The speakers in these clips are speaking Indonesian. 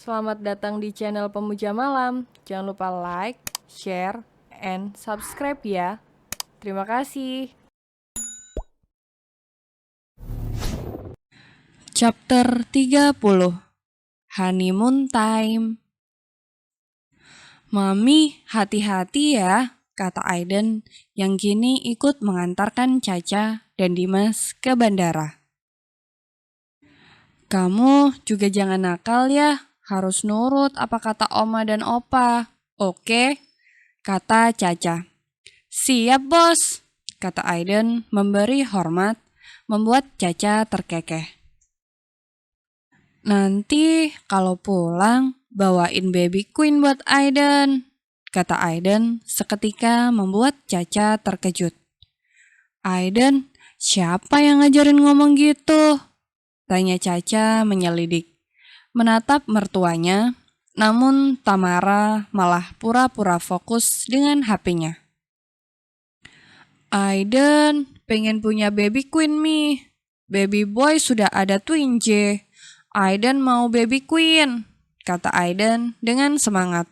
Selamat datang di channel Pemuja Malam. Jangan lupa like, share, and subscribe ya. Terima kasih. Chapter 30 Honeymoon Time. Mami, hati-hati ya, kata Aiden yang kini ikut mengantarkan Caca dan Dimas ke bandara. Kamu juga jangan nakal ya, harus nurut apa kata Oma dan Opa. Oke, kata Caca. Siap bos, kata Aiden memberi hormat, membuat Caca terkekeh. Nanti kalau pulang, bawain baby queen buat Aiden, kata Aiden seketika membuat Caca terkejut. Aiden, siapa yang ngajarin ngomong gitu? Tanya Caca menyelidik. Menatap mertuanya, namun Tamara malah pura-pura fokus dengan HP-nya. Aiden, pengen punya baby queen mi. Baby boy sudah ada twin J. Aiden mau baby queen, kata Aiden dengan semangat.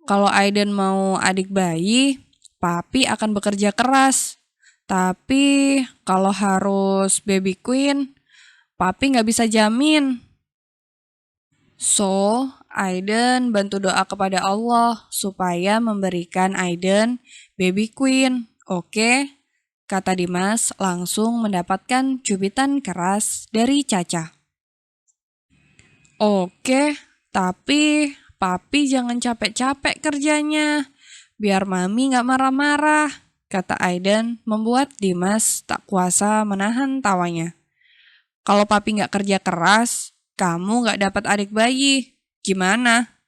Kalau Aiden mau adik bayi, papi akan bekerja keras. Tapi kalau harus baby queen, papi nggak bisa jamin. So, Aiden bantu doa kepada Allah supaya memberikan Aiden baby queen, oke? Kata Dimas langsung mendapatkan cubitan keras dari Caca. Oke, tapi papi jangan capek-capek kerjanya, biar mami gak marah-marah, kata Aiden membuat Dimas tak kuasa menahan tawanya. Kalau papi gak kerja keras, kamu gak dapat adik bayi, gimana?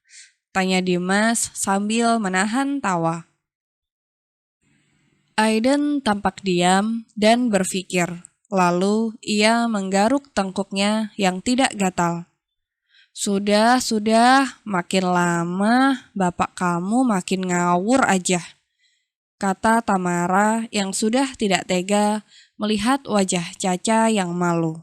Tanya Dimas sambil menahan tawa. Aiden tampak diam dan berpikir, lalu ia menggaruk tengkuknya yang tidak gatal. Sudah, makin lama bapak kamu makin ngawur aja, kata Tamara yang sudah tidak tega melihat wajah Caca yang malu.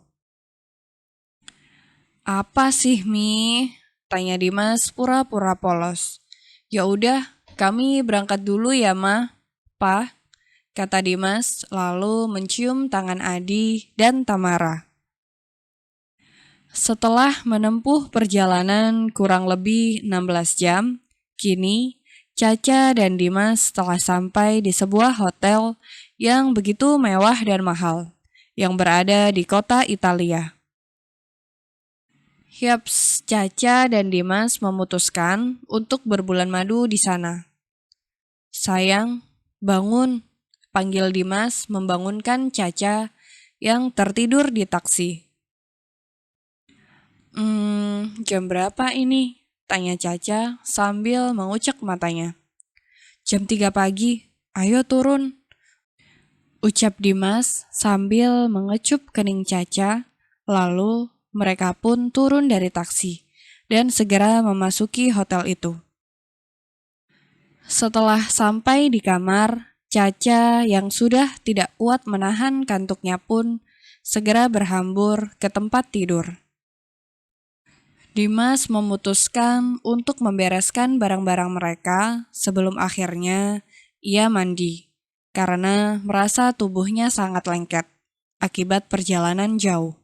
Apa sih, Mi? Tanya Dimas pura-pura polos. Ya udah, kami berangkat dulu ya, Ma. Pa, kata Dimas lalu mencium tangan Adi dan Tamara. Setelah menempuh perjalanan kurang lebih 16 jam, kini Caca dan Dimas telah sampai di sebuah hotel yang begitu mewah dan mahal, yang berada di kota Italia. Yaps, Caca dan Dimas memutuskan untuk berbulan madu di sana. Sayang, bangun, panggil Dimas membangunkan Caca yang tertidur di taksi. Jam berapa ini? Tanya Caca sambil mengucek matanya. Jam 3 pagi, ayo turun. Ucap Dimas sambil mengecup kening Caca, lalu mereka pun turun dari taksi dan segera memasuki hotel itu. Setelah sampai di kamar, Caca yang sudah tidak kuat menahan kantuknya pun segera berhambur ke tempat tidur. Dimas memutuskan untuk membereskan barang-barang mereka sebelum akhirnya ia mandi karena merasa tubuhnya sangat lengket akibat perjalanan jauh.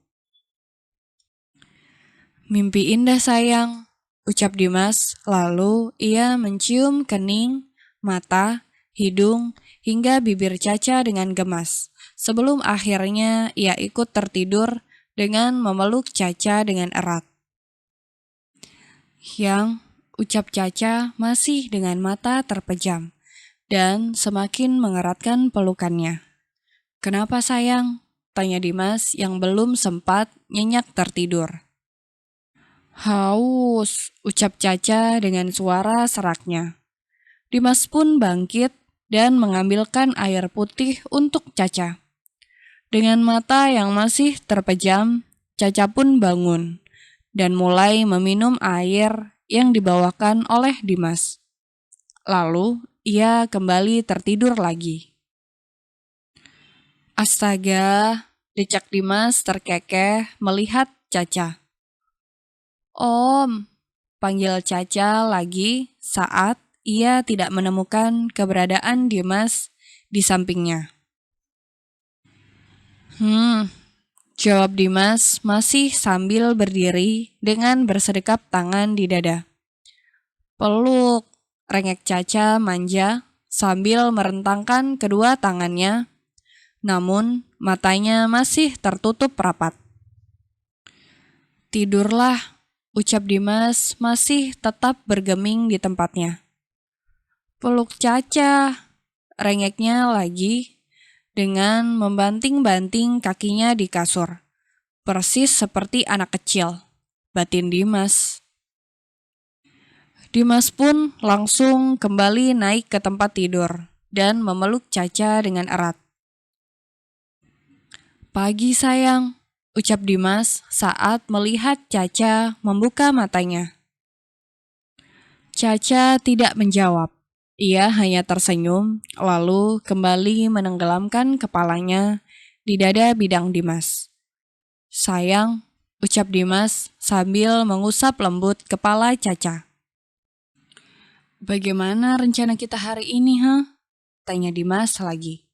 Mimpi indah sayang, ucap Dimas lalu ia mencium kening, mata, hidung, hingga bibir Caca dengan gemas sebelum akhirnya ia ikut tertidur dengan memeluk Caca dengan erat. Yang, ucap Caca masih dengan mata terpejam dan semakin mengeratkan pelukannya. Kenapa sayang? Tanya Dimas yang belum sempat nyenyak tertidur. Haus, ucap Caca dengan suara seraknya. Dimas pun bangkit dan mengambilkan air putih untuk Caca. Dengan mata yang masih terpejam, Caca pun bangun dan mulai meminum air yang dibawakan oleh Dimas. Lalu ia kembali tertidur lagi. Astaga, decak Dimas terkekeh melihat Caca. Om, panggil Caca lagi saat ia tidak menemukan keberadaan Dimas di sampingnya. Jawab Dimas masih sambil berdiri dengan bersedekap tangan di dada. Peluk, rengek Caca manja sambil merentangkan kedua tangannya, namun matanya masih tertutup rapat. Tidurlah, ucap Dimas masih tetap bergeming di tempatnya. Peluk Caca, rengeknya lagi dengan membanting-banting kakinya di kasur. Persis seperti anak kecil, batin Dimas. Dimas pun langsung kembali naik ke tempat tidur dan memeluk Caca dengan erat. Pagi sayang, ucap Dimas saat melihat Caca membuka matanya. Caca tidak menjawab. Ia hanya tersenyum, lalu kembali menenggelamkan kepalanya di dada bidang Dimas. Sayang, ucap Dimas sambil mengusap lembut kepala Caca. Bagaimana rencana kita hari ini, tanya Dimas lagi.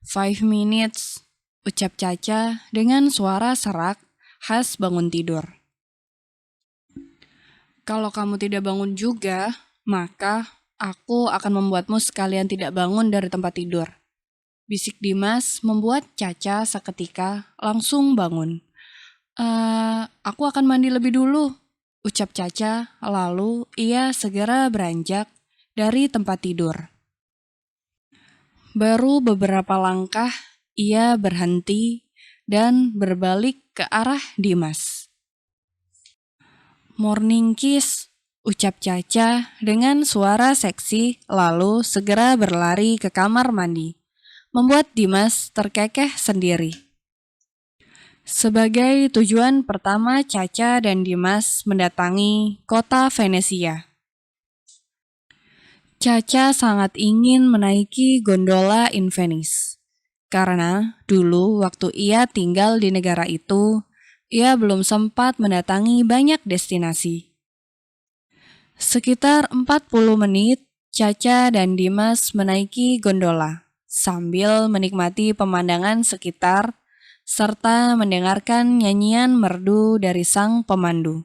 5 minutes, ucap Caca dengan suara serak khas bangun tidur. Kalau kamu tidak bangun juga, maka aku akan membuatmu sekalian tidak bangun dari tempat tidur. Bisik Dimas membuat Caca seketika langsung bangun. Aku akan mandi lebih dulu, ucap Caca, lalu ia segera beranjak dari tempat tidur. Baru beberapa langkah, ia berhenti dan berbalik ke arah Dimas. Morning kiss, ucap Caca dengan suara seksi, lalu segera berlari ke kamar mandi, membuat Dimas terkekeh sendiri. Sebagai tujuan pertama Caca dan Dimas mendatangi kota Venesia. Caca sangat ingin menaiki gondola in Venice. Karena dulu waktu ia tinggal di negara itu, ia belum sempat mendatangi banyak destinasi. Sekitar 40 menit, Caca dan Dimas menaiki gondola, sambil menikmati pemandangan sekitar, serta mendengarkan nyanyian merdu dari sang pemandu.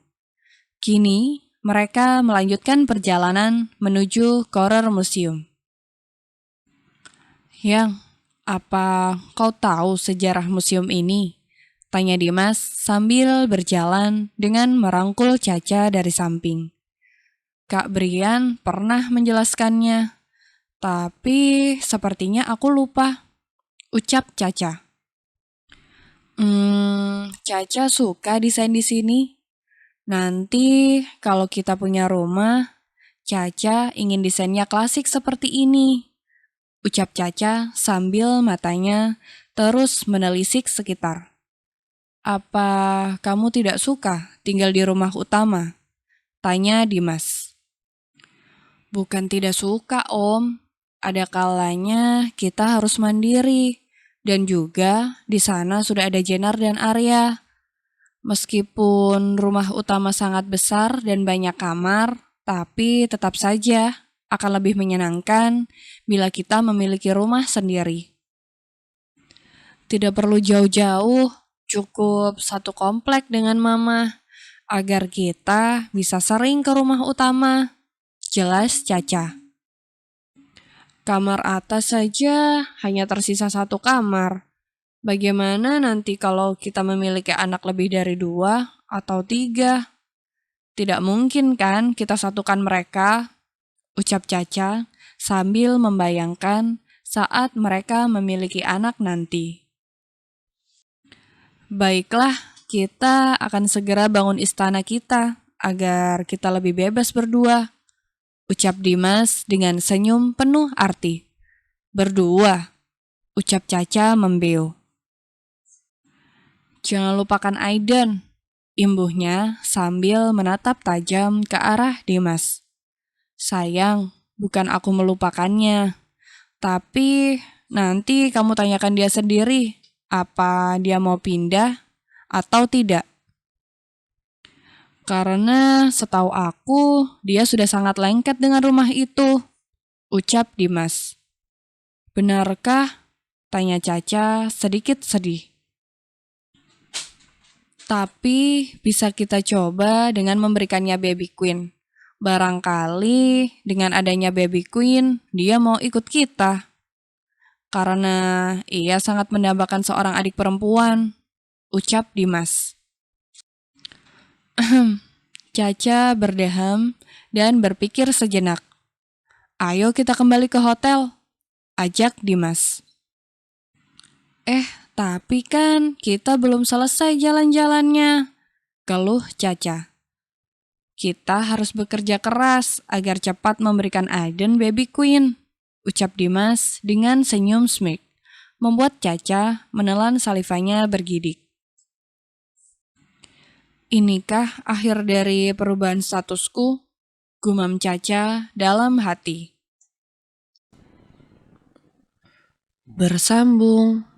Kini, mereka melanjutkan perjalanan menuju Koror Museum. Yang, apa kau tahu sejarah museum ini? Tanya Dimas sambil berjalan dengan merangkul Caca dari samping. Kak Brian pernah menjelaskannya, tapi sepertinya aku lupa, ucap Caca. Caca suka desain di sini. Nanti kalau kita punya rumah, Caca ingin desainnya klasik seperti ini, ucap Caca sambil matanya terus menelisik sekitar. Apa kamu tidak suka tinggal di rumah utama? Tanya Dimas. Bukan tidak suka, Om. Ada kalanya kita harus mandiri. Dan juga di sana sudah ada Jenar dan Arya. Meskipun rumah utama sangat besar dan banyak kamar, tapi tetap saja akan lebih menyenangkan bila kita memiliki rumah sendiri. Tidak perlu jauh-jauh, cukup satu komplek dengan Mama, agar kita bisa sering ke rumah utama, jelas Caca. Kamar atas saja hanya tersisa satu kamar. Bagaimana nanti kalau kita memiliki anak lebih dari 2 atau 3? Tidak mungkin kan kita satukan mereka, ucap Caca sambil membayangkan saat mereka memiliki anak nanti. Baiklah, kita akan segera bangun istana kita agar kita lebih bebas berdua, ucap Dimas dengan senyum penuh arti. Berdua, ucap Caca membeo. Jangan lupakan Aiden, imbuhnya sambil menatap tajam ke arah Dimas. Sayang, bukan aku melupakannya. Tapi nanti kamu tanyakan dia sendiri, apa dia mau pindah atau tidak. Karena setahu aku, dia sudah sangat lengket dengan rumah itu, ucap Dimas. Benarkah? Tanya Caca sedikit sedih. Tapi bisa kita coba dengan memberikannya baby queen. Barangkali dengan adanya baby queen, dia mau ikut kita. Karena ia sangat mendambakan seorang adik perempuan, ucap Dimas. Caca berdeham dan berpikir sejenak. Ayo kita kembali ke hotel, ajak Dimas. Tapi kan kita belum selesai jalan-jalannya, keluh Caca. Kita harus bekerja keras agar cepat memberikan Aiden baby queen, ucap Dimas dengan senyum smirk, membuat Caca menelan salivanya bergidik. Inikah akhir dari perubahan statusku? Gumam Caca dalam hati. Bersambung.